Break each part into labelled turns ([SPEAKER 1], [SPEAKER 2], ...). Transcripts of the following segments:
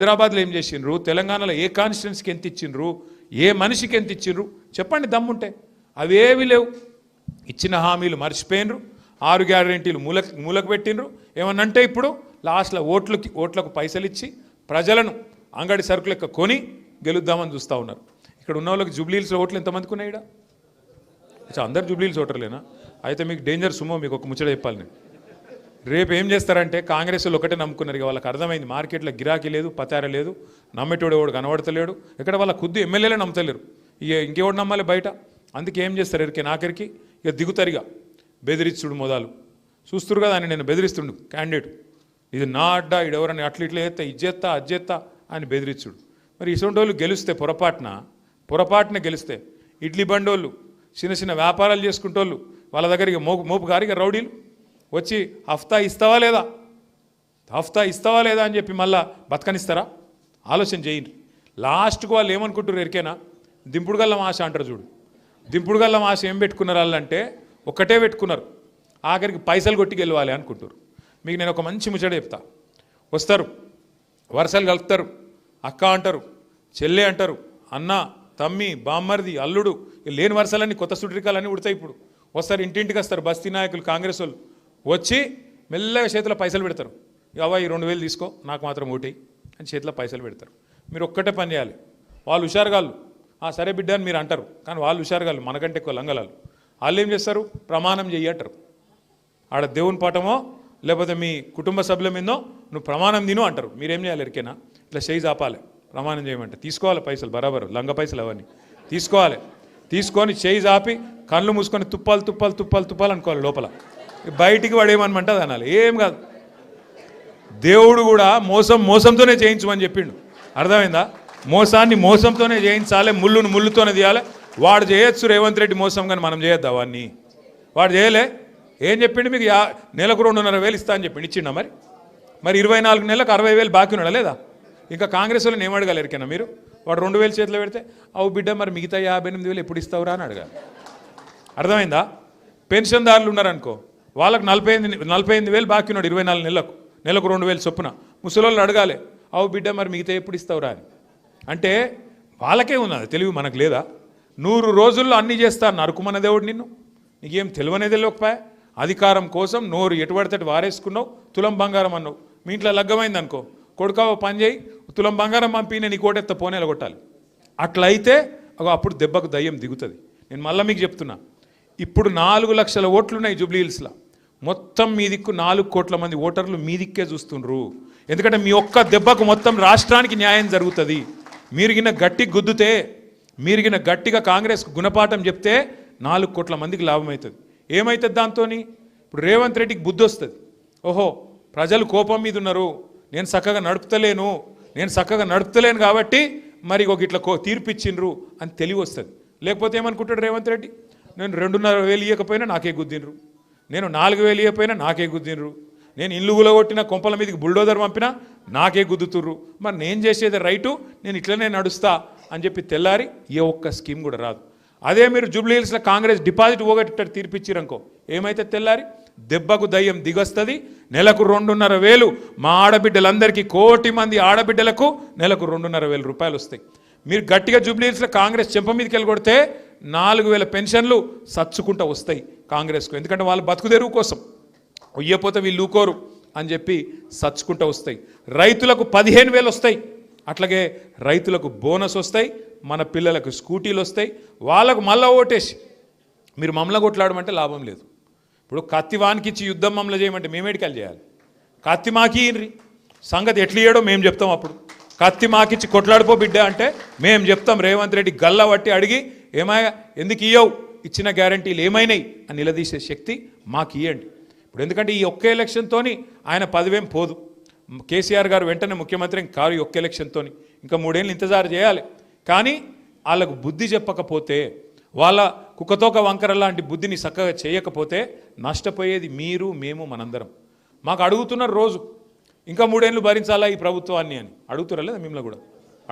[SPEAKER 1] హైదరాబాద్లో ఏం చేసిండ్రు, తెలంగాణలో ఏ కాన్స్టిట్యున్సీకి ఎంత ఇచ్చిండ్రు, ఏ మనిషికి ఎంత ఇచ్చిండ్రు చెప్పండి దమ్ముంటే. అవేవి లేవు. ఇచ్చిన హామీలు మర్చిపోయినరు, 6 గ్యారెంటీలు మూలకు పెట్టినరు. ఏమన్నంటే ఇప్పుడు లాస్ట్లో ఓట్లకు పైసలు ఇచ్చి ప్రజలను అంగడి సరుకు లెక్క కొని గెలుద్దామని చూస్తూ ఉన్నారు. ఇక్కడ ఉన్న వాళ్ళకి జూబ్లీహిల్స్లో ఓట్లు ఎంతమందికి ఉన్నాయి? ఇక్కడ అందరు జూబ్లీహిల్స్ ఓటర్లేనా? అయితే మీకు డేంజర్ సుమో. మీకు ఒక ముచ్చట చెప్పాలి నేను. రేపు ఏం చేస్తారంటే కాంగ్రెస్ వాళ్ళు ఒకటే నమ్ముకున్నారు. ఇక వాళ్ళకి అర్థమైంది మార్కెట్లో గిరాకీ లేదు, పతార లేదు, నమ్మేటోడు ఎవడు కనబడతలేడు. ఇక్కడ వాళ్ళ కొద్ది ఎమ్మెల్యేలే నమ్మతలేరు. ఇక ఇంకెవడు నమ్మాలి బయట? అందుకే ఏం చేస్తారు ఎరికే నాకరికి ఇక దిగుతారిగా బెదిరిస్తుడు మొదలు చూస్తురు కదా అని. నేను బెదిరిస్తుండు క్యాండిడేట్, ఇది నా అడ్డా, ఇడెవరని అట్లా ఇట్లా చేస్తా, ఇజ్జెత్తా అజ్జెత్తా అని బెదిరిస్తుడు. మరి ఇటువంటి వాళ్ళు గెలిస్తే పొరపాటున గెలిస్తే ఇడ్లీ బండోళ్ళు, చిన్న చిన్న వ్యాపారాలు చేసుకుంటోళ్ళు వాళ్ళ దగ్గరికి మోపు గారిగా రౌడీలు వచ్చి హఫ్తా ఇస్తావా లేదా అని చెప్పి మళ్ళా బతకనిస్తారా? ఆలోచన చేయండి. లాస్ట్కు వాళ్ళు ఏమనుకుంటారు ఎరికేనా? దింపుడు గల్లం ఆశ అంటారు చూడు. దింపుడు గల్లం ఆశ ఏం పెట్టుకున్నారు వాళ్ళంటే ఒక్కటే పెట్టుకున్నారు, ఆఖరికి పైసలు కొట్టి గెలవాలి అనుకుంటారు. మీకు నేను ఒక మంచి ముచ్చట చెప్తా. వస్తారు, వరుసలు కలుపుతారు, అక్క అంటారు, చెల్లె అంటారు, అన్న, తమ్మి, బామ్మర్ది, అల్లుడు, లేని వరుసలన్నీ కొత్త సుట్రికాలన్నీ ఉడతాయి. ఇప్పుడు వస్తారు, ఇంటింటికి వస్తారు బస్తీ నాయకులు, కాంగ్రెస్ వాళ్ళు వచ్చి మెల్లగా చేతిలో పైసలు పెడతారు. అవ్వ ఈ 2000 తీసుకో, నాకు మాత్రం ఓటేయి అని చేతిలో పైసలు పెడతారు. మీరు ఒక్కటే పని చేయాలి. వాళ్ళు హుషారుగాళ్ళు, సరే బిడ్డ అని మీరు అంటారు, కానీ వాళ్ళు హుషారుగాళ్ళు, మనకంటే ఎక్కువ లంగలాలు. వాళ్ళు ఏం చేస్తారు? ప్రమాణం చెయ్యి అంటారు. ఆడ దేవుని పాఠమో లేకపోతే మీ కుటుంబ సభ్యుల మీదో నువ్వు ప్రమాణం తిను అంటారు. మీరేం చేయాలి ఎరికేనా? ఇట్లా చేయి చాపాలి, ప్రమాణం చేయమంటే తీసుకోవాలి పైసలు, బరాబరు లంగ పైసలు అవన్నీ తీసుకోవాలి. తీసుకొని చేయి చాపి కళ్ళు మూసుకొని తుప్పాలు అనుకోవాలి. లోపల బయటికి వాడేమనమంటే అది అనాలి. ఏం కాదు. దేవుడు కూడా మోసంతోనే చేయించమని చెప్పిండు. అర్థమైందా? మోసాన్ని మోసంతోనే చేయించాలి, ముళ్ళుతోనే తీయాలి. వాడు చేయొచ్చు రేవంత్ రెడ్డి మోసం, కానీ మనం చేయొద్దు అవన్నీ. వాడు చేయలే. ఏం చెప్పిండు? మీకు నెలకు 2,500 ఇస్తా అని చెప్పిండు. ఇచ్చిండా? మరి 24 నెలలకు 60,000 బాకీ ఉన్నాడా లేదా? ఇంకా కాంగ్రెస్ వాళ్ళని ఏం అడగాలి ఎరికైనా మీరు? వాడు 2,000 చేతిలో పెడితే అవు బిడ్డ మరి మిగతా 58,000 ఎప్పుడు ఇస్తావురా అని అడగాలి. అర్థమైందా? పెన్షన్దారులు ఉన్నారనుకో, వాళ్ళకు 48,000 బాకీ ఉన్నాడు 24 నెలలకు, నెలకు 2,000 చొప్పున. ముసలోళ్ళు అడగాలి, అవు బిడ్డ మరి మిగతా ఎప్పుడు ఇస్తావురా అని. అంటే వాళ్ళకే ఉన్నది తెలివి, మనకు లేదా? 100 రోజుల్లో అన్నీ చేస్తాను నరుకుమన్న దేవుడు నిన్ను. నీకేం తెలివనేది తెలియకపోయా? అధికారం కోసం నోరు ఎటుపడితే వారేసుకున్నావు, తులం బంగారం అన్నావు. మీ ఇంట్లో లగ్గమైంది అనుకో, కొడుకావ పని చేయి, తులం బంగారం పంపి నేను నీ కోటెత్త పోనేలా కొట్టాలి. అట్లయితే అప్పుడు దెబ్బకు దయ్యం దిగుతుంది. నేను మళ్ళీ మీకు చెప్తున్నా, ఇప్పుడు 4 లక్షల ఓట్లున్నాయి జూబ్లీహిల్స్లో. మొత్తం మీ దిక్కు 4 కోట్ల మంది ఓటర్లు మీ దిక్కే చూస్తుండ్రు. ఎందుకంటే మీ ఒక్క దెబ్బకు మొత్తం రాష్ట్రానికి న్యాయం జరుగుతుంది. మీరుగిన గట్టిగా కాంగ్రెస్కు గుణపాఠం చెప్తే 4 కోట్ల మందికి లాభం అవుతుంది. ఏమవుతుంది దాంతో? ఇప్పుడు రేవంత్ రెడ్డికి బుద్ధి వస్తుంది. ఓహో, ప్రజలు కోపం మీద ఉన్నారు, నేను చక్కగా నడుపుతలేను కాబట్టి మరి ఒక ఇట్లా తీర్పిచ్చిండ్రు అని తెలివి వస్తుంది. లేకపోతే ఏమనుకుంటాడు రేవంత్ రెడ్డి? నేను 2,500 ఇవ్వకపోయినా నాకే గుద్దిండ్రు, నేను 4,000 ఇవ్వకపోయినా నాకే గుద్దిండ్రు, నేను ఇల్లు గులగొట్టిన కొంపల మీదకి బుల్డోజర్ పంపినా నాకే గుద్దుతుర్రు, మరి నేను చేసేది రైటు, నేను ఇట్లనే నడుస్తా అని చెప్పి తెల్లారి ఏ ఒక్క స్కీమ్ కూడా రాదు. అదే మీరు జూబ్లీహిల్స్లో కాంగ్రెస్ డిపాజిట్ పోగొట్టేటట్టు తీర్పిచ్చిరనుకో, ఏమైతే తెల్లారి దెబ్బకు దయ్యం దిగొస్తుంది. నెలకు 2,500 మా ఆడబిడ్డలందరికీ, 1 కోటి మంది ఆడబిడ్డలకు నెలకు 2,500 రూపాయలు వస్తాయి. మీరు గట్టిగా జూబ్లీహిల్స్లో కాంగ్రెస్ చెంప మీదకి వెళ్ళి కొడితే 4,000 పెన్షన్లు సచ్చుకుంటూ వస్తాయి కాంగ్రెస్కు. ఎందుకంటే వాళ్ళు బతుకుదెరువు కోసం ఉయ్యపోతే వీళ్ళు ఊకోరు అని చెప్పి సచ్చుకుంటూ వస్తాయి. రైతులకు 15,000 వస్తాయి. అట్లాగే రైతులకు బోనస్ వస్తాయి, మన పిల్లలకు స్కూటీలు వస్తాయి. వాళ్ళకు మళ్ళా ఓటేసి మీరు మమ్మల్ని కొట్లాడమంటే లాభం లేదు. ఇప్పుడు కత్తి వానికిచ్చి యుద్ధం మమ్మల్ని చేయమంటే మేమేడికలు చేయాలి? కత్తి మాకి సంగతి ఎట్లా ఇయ్యడో మేము చెప్తాం. అప్పుడు కత్తి మాకిచ్చి కొట్లాడిపో బిడ్డ అంటే మేము చెప్తాం. రేవంత్ రెడ్డి గల్ల పట్టి అడిగి ఏమయ్యా ఎందుకు ఇయ్యవు, ఇచ్చిన గ్యారంటీలు ఏమైనాయి అని నిలదీసే శక్తి మాకు ఇవ్వండి. ఇప్పుడు ఎందుకంటే ఈ ఒక్క ఎలక్షన్తో ఆయన 10,000 పోదు. కేసీఆర్ గారు వెంటనే ముఖ్యమంత్రి కారు ఈ ఒక్క ఎలక్షన్తో, ఇంకా 3 ఏళ్ళు ఇంతజారు చేయాలి. కానీ వాళ్ళకు బుద్ధి చెప్పకపోతే, వాళ్ళ కుక్కతోక వంకర లాంటి బుద్ధిని చక్కగా చేయకపోతే నష్టపోయేది మీరు, మేము, మనందరం. మాకు అడుగుతున్నారు రోజు, ఇంకా 3 ఏళ్ళు భరించాలా ఈ ప్రభుత్వాన్ని అని అడుగుతురా లేదా? మిమ్మల్ని కూడా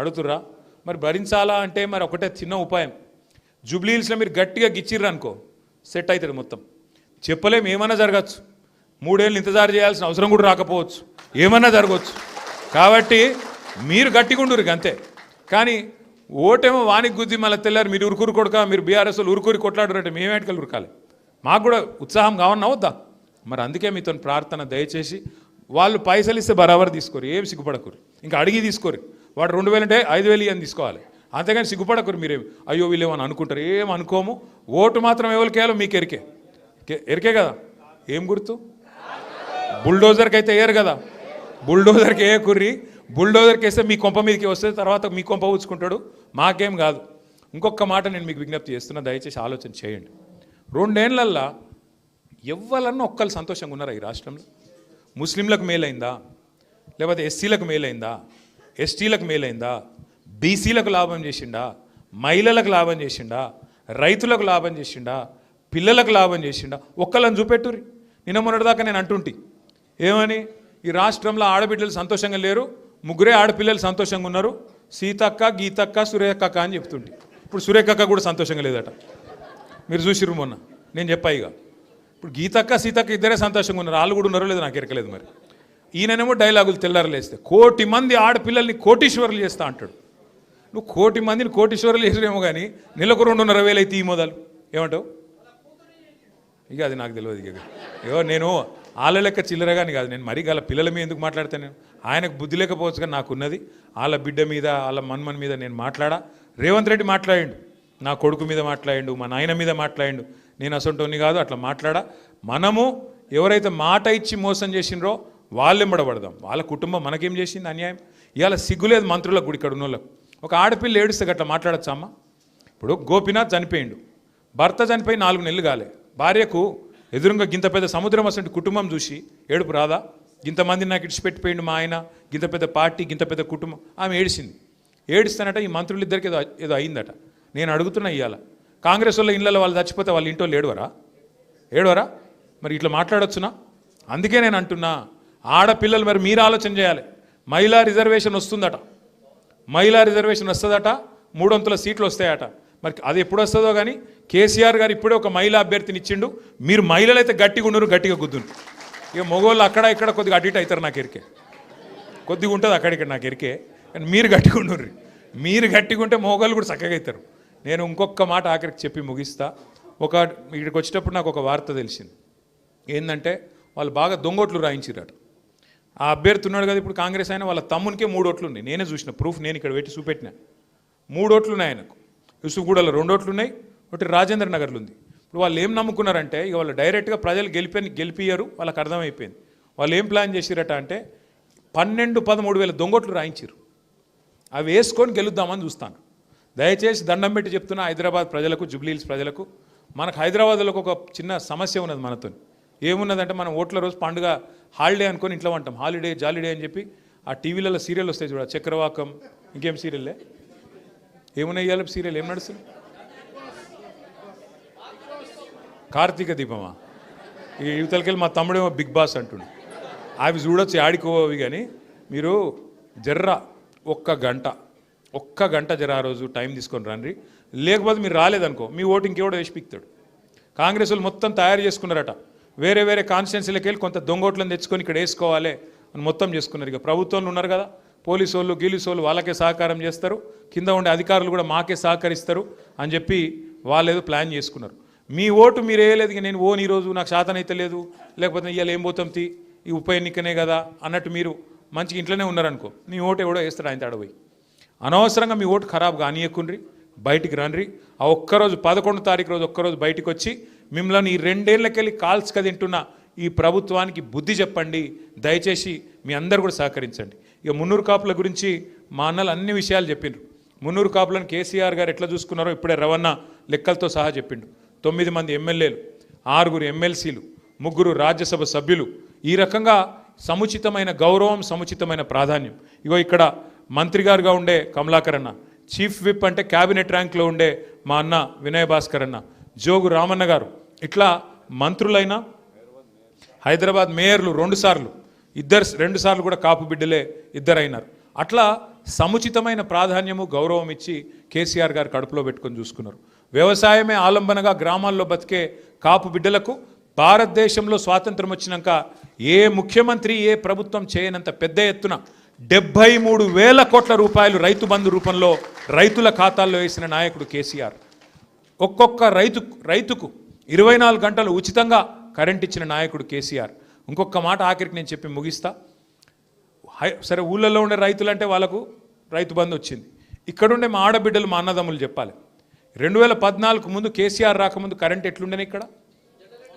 [SPEAKER 1] అడుగుతుర్రా? మరి భరించాలా అంటే మరి ఒకటే చిన్న ఉపాయం, జూబ్లీహిల్స్లో మీరు గట్టిగా గిచ్చిర్రు అనుకో సెట్ అవుతుంది మొత్తం. చెప్పలేం, ఏమన్నా జరగచ్చు. 3 ఏళ్ళు ఇంతజారు చేయాల్సిన అవసరం కూడా రాకపోవచ్చు, ఏమన్నా జరగవచ్చు. కాబట్టి మీరు గట్టిగుండురు అంతే. కానీ ఓటేమో వానికి గుద్ది మళ్ళీ తెల్లారు మీరు ఉరుకురు కొడక, మీరు బీఆర్ఎస్ ఉరుకురి కొట్లాడారంటే మేమేటికలు ఉరకాలి? మాకు కూడా ఉత్సాహం కావన్నా వద్దా? మరి అందుకే మీతో ప్రార్థన, దయచేసి వాళ్ళు పైసలు ఇస్తే బరాబర్ తీసుకోరు, ఏం సిగ్గుపడకూరు, ఇంకా అడిగి తీసుకోరు. వాడు 2000 అంటే 5000 అని తీసుకోవాలి, అంతేగాని సిగ్గుపడకూరు. మీరేం అయ్యో వీళ్ళు ఏమని అనుకుంటారు, ఏం అనుకోము. ఓటు మాత్రం ఎవరికి వేయాలో మీకు ఎరికే కదా. ఏం గుర్తు? బుల్డోజర్కి అయితే వేయరు కదా, బుల్డోజర్కి ఏ కుర్రి, బుల్డోజర్కి వేస్తే మీ కొంప మీదకి వస్తే తర్వాత మీ కొంప ఊచుకుంటాడు, మాకేం కాదు. ఇంకొక మాట నేను మీకు విజ్ఞప్తి చేస్తున్నా, దయచేసి ఆలోచన చేయండి. 2 ఏళ్లల్లో ఎవ్వరన్నా ఒక్కరు సంతోషంగా ఉన్నారా ఈ రాష్ట్రంలో? ముస్లింలకు మేలైందా? లేకపోతే ఎస్సీలకు మేలైందా? ఎస్టీలకు మేలైందా? బీసీలకు లాభం చేసిండా? మహిళలకు లాభం చేసిండా? రైతులకు లాభం చేసిండా? పిల్లలకు లాభం చేసిండా? ఒక్కళ్ళని చూపెట్టుర్రి. నిన్న మొన్నటిదాకా నేను అంటుంటి ఏమని, ఈ రాష్ట్రంలో ఆడబిడ్డలు సంతోషంగా లేరు, 3 ఆడపిల్లలు సంతోషంగా ఉన్నారు, సీతక్క, గీతక్క, సురేఖక్క అని చెప్తుంటే. ఇప్పుడు సురేఖక్క కూడా సంతోషంగా లేదట. మీరు చూసిర్రు మొన్న, నేను చెప్పా. ఇక ఇప్పుడు గీతక్క, సీతక్క ఇద్దరే సంతోషంగా ఉన్నారు, వాళ్ళు కూడా ఉన్నారో లేదో నాకు ఎరకలేదు. మరి ఈయననేమో డైలాగులు తెల్లారలేస్తే 1 కోటి మంది ఆడపిల్లల్ని కోటీశ్వరులు చేస్తా అంటాడు. నువ్వు 1 కోటి మందిని కోటీశ్వరులు చేసిరేమో కానీ నెలకు 2,500 అయితే ఈ మొదలు ఏమంటావు? ఇక అది నాకు తెలియదు. ఇక ఏవో నేను వాళ్ళ లెక్క చిల్లరగాని కాదు, నేను మరీ గల పిల్లల మీద ఎందుకు మాట్లాడతాను? నేను ఆయనకు బుద్ధి లేకపోవచ్చు కానీ నాకున్నది. వాళ్ళ బిడ్డ మీద, వాళ్ళ మన్మన్ మీద నేను మాట్లాడా. రేవంత్ రెడ్డి మాట్లాడిండు, నా కొడుకు మీద మాట్లాడిండు, మా నాయన మీద మాట్లాడిండు. నేను అసొంటోని కాదు, అట్లా మాట్లాడా. మనము ఎవరైతే మాట ఇచ్చి మోసం చేసిండ్రో వాళ్ళెంబడబడదాం. వాళ్ళ కుటుంబం మనకేం చేసింది అన్యాయం? ఇవాళ సిగ్గులేదు మంత్రులకు కూడా, ఇక్కడ ఉన్న వాళ్ళకు. ఒక ఆడపిల్ల ఏడుస్తే అట్లా మాట్లాడచ్చా అమ్మ? ఇప్పుడు గోపీనాథ్ చనిపోయిండు, భర్త చనిపోయి 4 నెలలు కాలే, భార్యకు ఎదురుగా గింత పెద్ద సముద్రం అసలు కుటుంబం చూసి ఏడుపు రాదా? ఇంతమందిని నాకు ఇడిచిపెట్టిపోయిండు మా ఆయన, గింత పెద్ద పార్టీ, గింత పెద్ద కుటుంబం. ఆమె ఏడిసింది. ఏడిస్తానట ఈ మంత్రులిద్దరికి ఏదో అయిందట. నేను అడుగుతున్నా, ఇవాళ కాంగ్రెస్ వాళ్ళ ఇళ్ళలో వాళ్ళు చచ్చిపోతే వాళ్ళ ఇంట్లో ఏడవరా? మరి ఇట్లా మాట్లాడొచ్చునా? అందుకే నేను అంటున్నా, ఆడపిల్లలు మరి మీరు ఆలోచన చేయాలి. మహిళా రిజర్వేషన్ వస్తుందట, మహిళా రిజర్వేషన్ వస్తుందట, 300 సీట్లు వస్తాయట. మరి అది ఎప్పుడు వస్తుందో కానీ కేసీఆర్ గారు ఇప్పుడే ఒక మహిళా అభ్యర్థిని ఇచ్చిండు. మీరు మహిళలు అయితే గట్టిగా ఉండరు, గట్టిగా గుద్దును. ఇక మగవాళ్ళు అక్కడ ఇక్కడ కొద్దిగా అటు ఇటు అవుతారు, నాకు ఎరికే కొద్దిగా ఉంటుంది అక్కడిక్కడ, నాకు ఎరికే. కానీ మీరు గట్టిగా ఉండరు, మీరు గట్టిగా ఉంటే మగవాళ్ళు కూడా చక్కగా అవుతారు. నేను ఇంకొక మాట ఆఖరికి చెప్పి ముగిస్తా. ఇక్కడికి వచ్చేటప్పుడు నాకు ఒక వార్త తెలిసింది. ఏంటంటే వాళ్ళు బాగా దొంగోట్లు రాయించారట. ఆ అభ్యర్థి ఉన్నాడు కదా ఇప్పుడు కాంగ్రెస్ ఆయన, వాళ్ళ తమ్మునికే 3 ఓట్లు ఉన్నాయి. నేనే చూసిన ప్రూఫ్, నేను ఇక్కడ పెట్టి చూపెట్టినా. 3 ఓట్లు ఉన్నాయి ఆయనకు, యూసుఫ్గూడలో 2 ఓట్లు ఉన్నాయి, ఒకటి రాజేంద్ర నగర్లో ఉంది. ఇప్పుడు వాళ్ళు ఏం నమ్ముకున్నారంటే, ఇక వాళ్ళు డైరెక్ట్గా ప్రజలు గెలిపియ్యరు, వాళ్ళకి అర్థమైపోయింది. వాళ్ళు ఏం ప్లాన్ చేసిరట అంటే 12-13 వేల దొంగోట్లు రాయించారు. అవి వేసుకొని గెలుద్దామని చూస్తాను. దయచేసి దండం పెట్టి చెప్తున్నా హైదరాబాద్ ప్రజలకు, జూబ్లీహిల్స్ ప్రజలకు, మనకు హైదరాబాద్లో ఒక చిన్న సమస్య ఉన్నది మనతో. ఏమున్నదంటే మనం ఓట్ల రోజు పండుగ హాలిడే అనుకొని ఇంట్లో ఉంటాం, హాలిడే జాలిడే అని చెప్పి. ఆ టీవీలలో సీరియల్ వస్తాయి చూడ, చక్రవాకం, ఇంకేం సీరియల్లే ఏమున్నాయి సీరియల్ ఏం నడుస్తుంది? కార్తీక దీపమా? ఈ యువతలకెళ్ళి మా తమ్ముడేమో బిగ్ బాస్ అంటుండు. అవి చూడొచ్చు, ఆడికోవి. కానీ మీరు జర్రా ఒక్క గంట జర ఆ రోజు టైం తీసుకొని రండి. లేకపోతే మీరు రాలేదనుకో మీ ఓటు ఇంకెవడో వేసి పిక్తాడు. కాంగ్రెస్ వాళ్ళు మొత్తం తయారు చేసుకున్నారట, వేరే వేరే కాన్స్టిట్యున్సీలకు వెళ్ళి కొంత దొంగోట్లను తెచ్చుకొని ఇక్కడ వేసుకోవాలి అని మొత్తం చేసుకున్నారు. ఇక ప్రభుత్వంలో ఉన్నారు కదా పోలీసు వాళ్ళు, గీలీసు వాళ్ళు, వాళ్ళకే సహకారం చేస్తారు, కింద ఉండే అధికారులు కూడా మాకే సహకరిస్తారు అని చెప్పి వాళ్ళు ఏదో ప్లాన్ చేసుకున్నారు. మీ ఓటు మీరు వేయలేదు. ఇక నేను ఓన్ ఈరోజు నాకు శాతనైతే లేదు, లేకపోతే ఇవాళ ఏం పోతాం ఈ ఉప ఎన్నికనే కదా అన్నట్టు మీరు మంచిగా ఇంట్లోనే ఉన్నారనుకో, నీ ఓటు ఎవడో వేస్తాడు ఆయన తడబోయి. అనవసరంగా మీ ఓటు ఖరాబ్ కానీయకుండ్రి, బయటికి రండి. ఆ ఒక్కరోజు 11వ తారీఖు రోజు ఒక్కరోజు బయటికి వచ్చి మిమ్మల్ని ఈ 2 ఏళ్ళకెళ్ళి కాల్స్క తింటున్న ఈ ప్రభుత్వానికి బుద్ధి చెప్పండి. దయచేసి మీ అందరు కూడా సహకరించండి. ఇక మున్నూరు కాపుల గురించి మా అన్నలు అన్ని విషయాలు చెప్పిండ్రు. మున్నూరు కాపులను కేసీఆర్ గారు ఎట్లా చూసుకున్నారో ఇప్పుడే రవణ లెక్కలతో సహా చెప్పిండు. 9 మంది ఎమ్మెల్యేలు, 6 ఎమ్మెల్సీలు, 3 రాజ్యసభ సభ్యులు. ఈ రకంగా సముచితమైన గౌరవం, సముచితమైన ప్రాధాన్యం. ఇగో ఇక్కడ మంత్రి గారుగా ఉండే కమలాకర్ అన్న, చీఫ్ విప్ అంటే క్యాబినెట్ ర్యాంక్లో ఉండే మా అన్న వినయ్ భాస్కర్ అన్న, జోగు రామన్న గారు, ఇట్లా మంత్రులైన హైదరాబాద్ మేయర్లు 2 సార్లు, 2 సార్లు కూడా కాపు బిడ్డలే 2 అయినారు. అట్లా సముచితమైన ప్రాధాన్యము, గౌరవం ఇచ్చి కేసీఆర్ గారు కడుపులో పెట్టుకొని చూసుకున్నారు. వ్యవసాయమే ఆలంబనగా గ్రామాల్లో బతికే కాపు బిడ్డలకు భారతదేశంలో స్వాతంత్రం వచ్చినాక ఏ ముఖ్యమంత్రి, ఏ ప్రభుత్వం చేయనంత పెద్ద ఎత్తున 73,000 కోట్ల రూపాయలు రైతు బంధు రూపంలో రైతుల ఖాతాల్లో వేసిన నాయకుడు కేసీఆర్. ఒక్కొక్క రైతుకు 24 గంటలు ఉచితంగా కరెంట్ ఇచ్చిన నాయకుడు కేసీఆర్. ఇంకొక మాట ఆఖరికి నేను చెప్పి ముగిస్తా. సరే, ఊళ్ళల్లో ఉండే రైతులంటే వాళ్ళకు రైతు బంధు వచ్చింది. ఇక్కడుండే మా ఆడబిడ్డలు, మా అన్నదమ్ములు చెప్పాలి. 2014 ముందు కేసీఆర్ రాకముందు కరెంట్ ఎట్లుండేనే ఇక్కడ?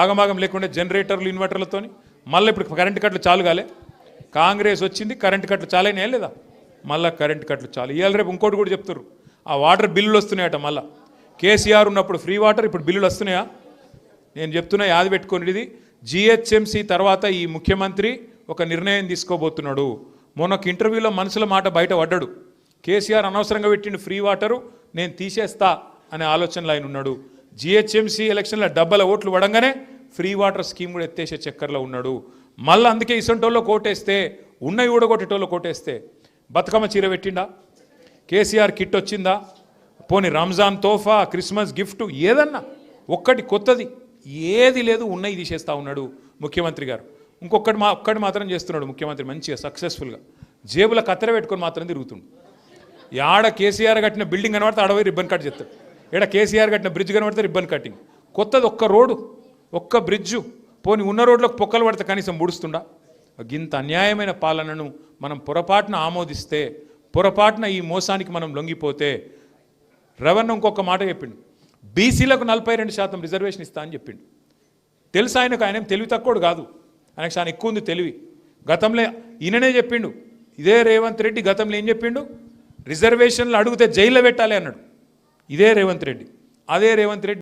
[SPEAKER 1] ఆగమాగం లేకుండా జనరేటర్లు, ఇన్వర్టర్లతోని. మళ్ళీ ఇప్పుడు కరెంటు కట్లు చాలు కాలే. కాంగ్రెస్ వచ్చింది, కరెంటు కట్లు చాలైనా లేదా? మళ్ళీ కరెంటు కట్లు చాలు. ఇవాళ రేపు ఇంకోటి కూడా చెప్తారు, ఆ వాటర్ బిల్లులు వస్తున్నాయట. మళ్ళీ కేసీఆర్ ఉన్నప్పుడు ఫ్రీ వాటర్, ఇప్పుడు బిల్లులు వస్తున్నాయా? నేను చెప్తున్నా, యాది పెట్టుకోండి. ఇది జిహెచ్ఎంసీ తర్వాత ఈ ముఖ్యమంత్రి ఒక నిర్ణయం తీసుకోబోతున్నాడు. మొన్న ఒక ఇంటర్వ్యూలో మనసుల మాట బయట పడ్డాడు. కేసీఆర్ అనవసరంగా పెట్టిండు ఫ్రీ వాటరు, నేను తీసేస్తా అనే ఆలోచనలో ఆయన ఉన్నాడు. జిహెచ్ఎంసీ ఎలక్షన్లో డబ్బల ఓట్లు పడంగానే ఫ్రీ వాటర్ స్కీమ్ కూడా ఎత్తేసే చక్కర్లో ఉన్నాడు. మళ్ళీ అందుకే ఇసంటోల్లో కోటేస్తే, ఉన్నవి కూడా కొట్టేటోళ్ళు కోటేస్తే బతుకమ్మ చీర పెట్టిండా? కేసీఆర్ కిట్ వచ్చిందా? పోనీ రంజాన్ తోఫా, క్రిస్మస్ గిఫ్ట్ ఏదన్నా ఒక్కటి కొత్తది ఏది లేదు. ఉన్నవి తీసేస్తూ ఉన్నాడు ముఖ్యమంత్రి గారు. ఒక్కటి మాత్రం చేస్తున్నాడు ముఖ్యమంత్రి మంచిగా సక్సెస్ఫుల్గా. జేబుల కత్తెర పెట్టుకొని మాత్రం తిరుగుతుండు. ఆడ కేసీఆర్ కట్టిన బిల్డింగ్ కనబడితే ఆడపోయి రిబ్బన్ కట్ చేస్తాడు. ఇక్కడ కేసీఆర్ కట్టిన బ్రిడ్జ్ కనబడితే రిబ్బన్ కట్టింగ్. కొత్తది ఒక్క రోడ్డు, ఒక్క బ్రిడ్జు, పోనీ ఉన్న రోడ్లకు పొక్కలు పడితే కనీసం ముడుస్తుండా? గింత అన్యాయమైన పాలనను మనం పొరపాటున ఆమోదిస్తే, పొరపాటున ఈ మోసానికి మనం లొంగిపోతే, రవణ ఇంకొక మాట చెప్పిండు, బీసీలకు 42% రిజర్వేషన్ ఇస్తా అని చెప్పిండు. తెలుసు ఆయనకు, ఆయన తెలివి తక్కువడు కాదు, ఆయనకు చాలా ఎక్కువ ఉంది తెలివి. గతంలో ఈయననే చెప్పిండు, ఇదే రేవంత్ రెడ్డి గతంలో ఏం చెప్పిండు, రిజర్వేషన్లు అడిగితే జైల్లో పెట్టాలి అన్నాడు. ఇదే రేవంత్ రెడ్డి. అదే రేవంత్ రెడ్డి